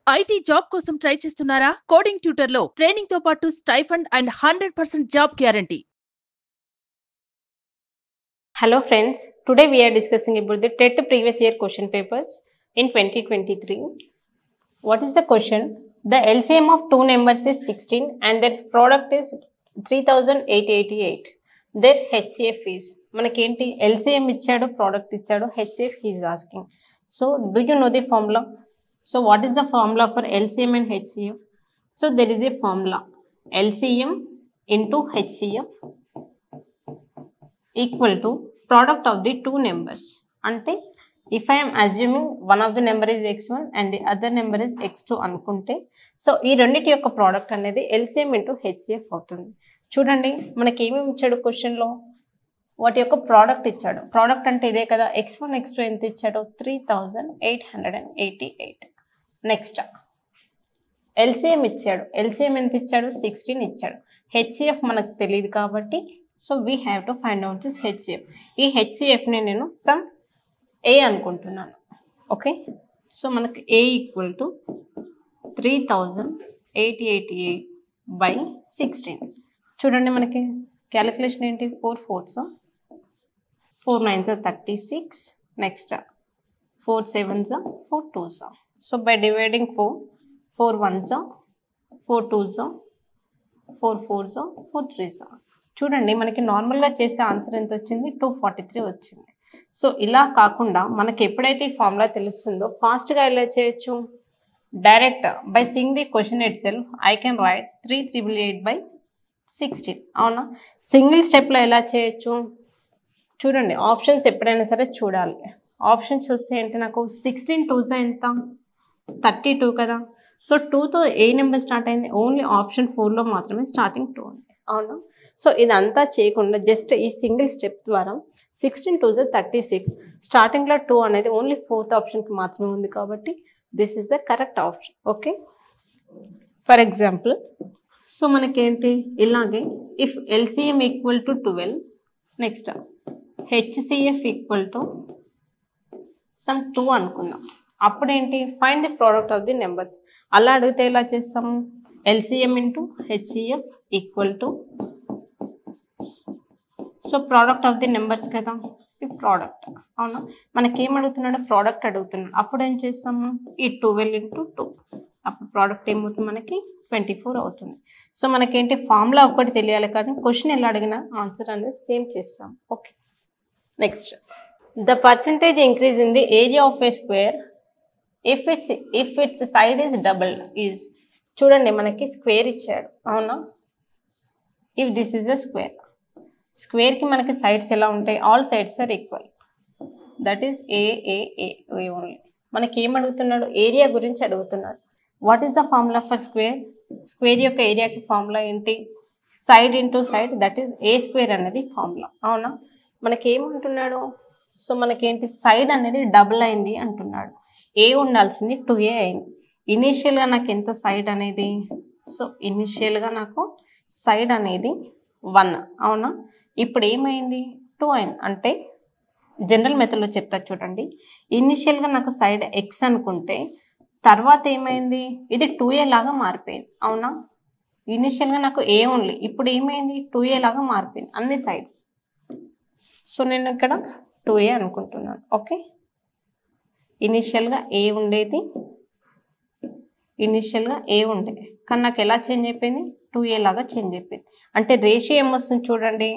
IT job కోసం try చేస్తున్నారా? Coding ట్యూటర్లో training తో పాటు stipend and 100% job guarantee. Hello friends, today we are discussing about the TET previous year question papers in 2023. What is the question? The LCM of two numbers is 16 and their product is 3888. Their HCF is, మనకేంటి LCM ఇచ్చాడు, product ఇచ్చాడు, HCF he is asking. So do you know the formula? So what is the formula for LCM and HCF? So there is a formula, LCM into HCF equal to product of the two numbers. Ante if I am assuming one of the number is x1 and the other number is x2 అనుకుంటే so ఈ రెండిటి యొక్క product అనేది LCM into HCF అవుతుంది. చూడండి మనకి ఏమేమి ఇచ్చాడు క్వశ్చన్ లో, వాటి యొక్క ప్రోడక్ట్ ఇచ్చాడు. ప్రోడక్ట్ అంటే ఇదే కదా, x1 x2 ఎంత ఇచ్చాడు, 3888. నెక్స్ట్ LCM ఇచ్చాడు, LCM ఎంత ఇచ్చాడు, 16 ఇచ్చాడు. HCF మనకు తెలియదు కాబట్టి so we have to find out this HCF. ఈ HCFని నేను సమ్ A అనుకుంటున్నాను. ఓకే, సో మనకు A ఈక్వల్ టు 3888/16. చూడండి మనకి క్యాలిక్యులేషన్ ఏంటి, 4 4s 4 9s 36, next 4 7s 4 2s. So by dividing 4 1s 4 2s 4 4s 4 3s. చూడండి మనకి నార్మల్గా చేసే ఆన్సర్ ఎంత వచ్చింది, 243 వచ్చింది. సో ఇలా కాకుండా మనకి ఎప్పుడైతే ఈ ఫార్ములా తెలుస్తుందో ఫాస్ట్గా ఎలా చేయొచ్చు, direct by seeing the question it self I can write 3888/16. అవునా, సింగిల్ స్టెప్లో ఎలా చేయొచ్చు చూడండి. ఆప్షన్స్ ఎప్పుడైనా సరే చూడాలి. ఆప్షన్ చూస్తే ఏంటి, నాకు 16 2s ఎంత, 32 కదా. సో 2తో ఏ నెంబర్ స్టార్ట్ అయింది, ఓన్లీ ఆప్షన్ 4లో మాత్రమే స్టార్టింగ్ 2 ఉంది. అవునా, సో ఇదంతా చేయకుండా జస్ట్ ఈ సింగిల్ స్టెప్ ద్వారా 16 2s 36, స్టార్టింగ్లో 2 అనేది ఓన్లీ 4th ఆప్షన్కి మాత్రమే ఉంది కాబట్టి this is the correct option. Okay, for example so మనకేంటి ఇలాగే if LCM equal to 12, next HCF equal to some 2 అనుకుందాం. అప్పుడేంటి, find the product of the numbers. అలా అడిగితే ఎలా చేస్తాము, LCM into HCF equal to so product of the numbers కదా, ఈ ప్రోడక్ట్. అవునా, మనకేం అడుగుతున్నాడు, ప్రోడక్ట్ అడుగుతున్నాడు. అప్పుడు ఏం చేస్తాము, ఈ 12 × 2, అప్పుడు ప్రోడక్ట్ ఏమవుతుంది మనకి 24 అవుతుంది. సో మనకేంటి ఫార్ములా ఒక్కటి తెలియాలి కానీ క్వశ్చన్ ఎలా అడిగినా ఆన్సర్ అనేది సేమ్ చేస్తాం. Okay, next the percentage increase in the area of a square if its side is double is. చూడండి మనకి స్క్వేర్ ఇచ్చాడు. అవునా, if this is a square, స్క్వేర్కి మనకి సైడ్స్ ఎలా ఉంటాయి, all sides are equal, that is a only. మనకి ఏం అడుగుతున్నాడు, ఏరియా గురించి అడుగుతున్నాడు. What is the formula for square, square యొక్క ఏరియాకి ఫార్ములా ఏంటి, side into side, that is a square అనేది ఫార్ములా. అవునా, మనకి ఏమంటున్నాడు, సో మనకేంటి సైడ్ అనేది డబుల్ అయింది అంటున్నాడు. ఏ ఉండాల్సింది 2a అయింది. ఇనీషియల్గా నాకు ఎంత సైడ్ అనేది, సో ఇనిషియల్గా నాకు సైడ్ అనేది 1. అవునా, ఇప్పుడు ఏమైంది 2 అయింది. అంటే జనరల్ మెథడ్లో చెప్తా చూడండి, ఇనిషియల్గా నాకు సైడ్ x అనుకుంటే తర్వాత ఏమైంది, ఇది 2a లాగా మారిపోయింది. అవునా, ఇనిషియల్గా నాకు ఏ ఓన్లీ, ఇప్పుడు ఏమైంది 2a లాగా మారిపోయింది అన్ని సైడ్స్. సో నేను ఇక్కడ 2a అనుకుంటున్నాను. ఓకే, ఇనిషియల్గా ఏ ఉండేది, ఇనిషియల్గా ఏ ఉండేది కానీ నాకు ఎలా చేంజ్ అయిపోయింది, 2a లాగా చేంజ్ అయిపోయింది. అంటే రేషియో ఏమొస్తుంది చూడండి,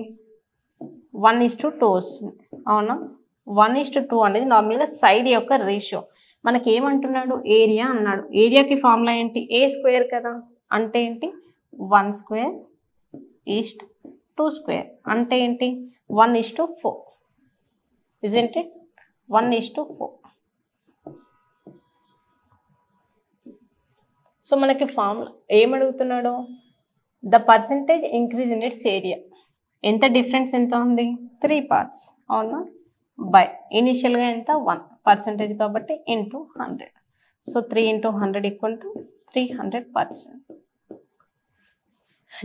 1:2 వస్తుంది. అవునా, 1:2 అనేది నార్మల్గా సైడ్ యొక్క రేషియో. మనకి ఏమంటున్నాడు, ఏరియా అన్నాడు. ఏరియాకి ఫార్ములా ఏంటి, ఏ స్క్వేర్ కదా, అంటే ఏంటి 1 స్క్వేర్ ఈస్ట్ 2 స్క్వేర్, అంటే ఏంటి 1:4, ఇజంట్ ఇట్ 1:4. సో మనకి ఫార్ములా ఏమడుగుతున్నాడు, the percentage increase in its area. ఎంత డిఫరెన్స్ ఎంత ఉంది, 3 parts. అవునా, బై ఇనిషియల్గా ఎంత 1 పర్సంటేజ్ కాబట్టి into 100. So 3 × 100 equal to 300%.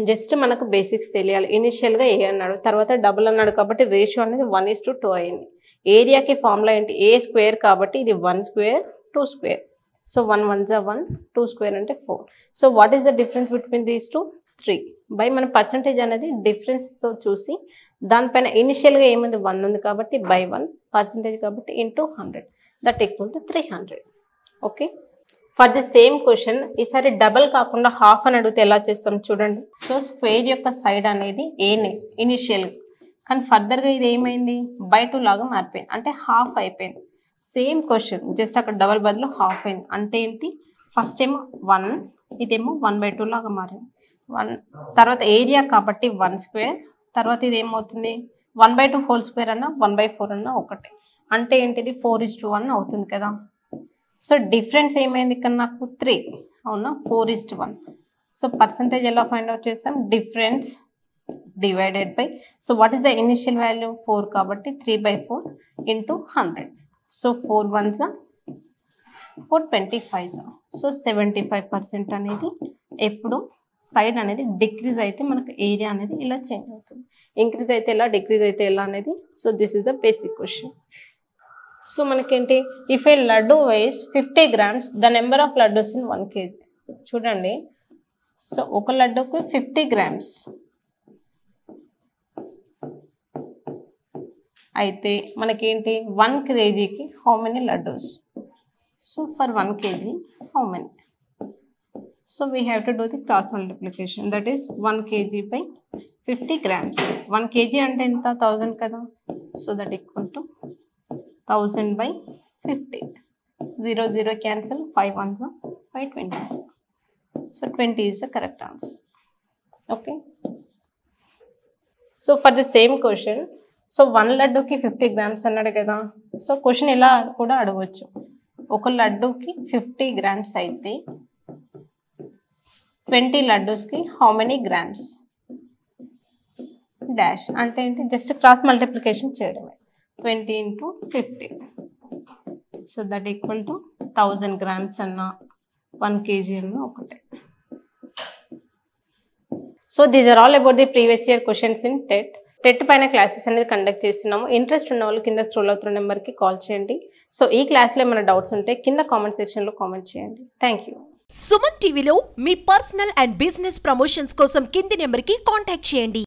Just మనకు బేసిక్స్ తెలియాలి. ఇనిషియల్గా ఏ అన్నాడు, తర్వాత డబుల్ అన్నాడు కాబట్టి రేషియో అనేది 1:2 అయింది. ఏరియాకి ఫార్ములా ఏంటి, ఏ స్క్వేర్ కాబట్టి ఇది 1 స్క్వేర్ 2 స్క్వేర్. సో 1 1 జా 1, 2 స్క్వేర్ అంటే 4. So what is the difference between these two? 3. By మన పర్సంటేజ్ అనేది డిఫరెన్స్తో చూసి దానిపైన ఇనిషియల్గా ఏముంది 1 ఉంది కాబట్టి బై 1 పర్సంటేజ్ కాబట్టి into 100 that equal to 300. Okay, for the same question ఈసారి డబల్ కాకుండా హాఫ్ అని అడిగితే ఎలా చేస్తాం చూడండి. సో స్క్వేర్ యొక్క సైడ్ అనేది ఏనే ఇనిషియల్గా, కానీ ఫర్దర్గా ఇది ఏమైంది బై 2 లాగా మారిపోయింది, అంటే హాఫ్ అయిపోయింది. సేమ్ క్వశ్చన్ జస్ట్ అక్కడ డబల్ బదులు హాఫ్ అయింది. అంటే ఏంటి, ఫస్ట్ ఏమో 1, ఇదేమో 1/2 లాగా మారింది. 1 తర్వాత ఏరియా కాబట్టి 1 స్క్వేర్, తర్వాత ఇది ఏమవుతుంది 1/2 హోల్ స్క్వేర్ అన్న 1/4 అన్న ఒకటే. అంటే ఏంటిది 4:1 అవుతుంది కదా. సో డిఫరెన్స్ ఏమైంది ఇక్కడ నాకు 3, అవునా, 4:1. సో పర్సంటేజ్ ఎలా ఫైండ్ అవుట్ చేస్తాం, difference divided by, so what is the initial value 4 కాబట్టి 3/4 into 100. So 4 1s 4 25s. So 75% అనేది ఎప్పుడు సైడ్ అనేది డిక్రీజ్ అయితే మనకు ఏరియా అనేది ఇలా చేంజ్ అవుతుంది, ఇంక్రీజ్ అయితే ఎలా, డిక్రీజ్ అయితే ఎలా అనేది. So this is the basic question. So మనకేంటి, if a laddu weighs 50 grams the number of laddus in 1 kg. చూడండి, సో ఒక లడ్డూకి 50 grams అయితే మనకేంటి 1 kgకి how many laddus. So for 1 kg how many. So we have to do the cross multiplication, that is 1 kg by 50 grams. 1 kg అంటే ఎంత 1000 కదా. So that equal to 1000 by 50. 0 0 cancel, 5 1s 5 20s. So 20 is the correct answer. Okay. So for the same question, so 1 ladduki 50 grams అన్నాడు కదా. So question ఇలా కూడా అడగవచ్చు, ఒక లడ్డూకి 50 grams అయితే 20 లడ్డూస్కి హౌ మెనీ గ్రామ్స్ డాష్. అంటే ఏంటి, జస్ట్ క్రాస్ మల్టిప్లికేషన్ చేయడమే. 20 into 50. So that equal to 1000 grams అన్న 1 kg అన్న ఒకటే. So these are all about the previous year questions in TET పైన క్లాసెస్ అనేది కండక్ట్ చేస్తున్నాము. ఇంట్రెస్ట్ ఉన్న వాళ్ళు కింద స్క్రోల్ అవుతున్న నెంబర్కి కాల్ చేయండి. సో ఈ క్లాస్లో ఏమైనా డౌట్స్ ఉంటే కింద కామెంట్ సెక్షన్లో కామెంట్ చేయండి. Thank you. సుమన్ టీవీలో మీ పర్సనల్ అండ్ బిజినెస్ ప్రమోషన్స్ కోసం కింది నెంబర్కి కాంటాక్ట్ చేయండి.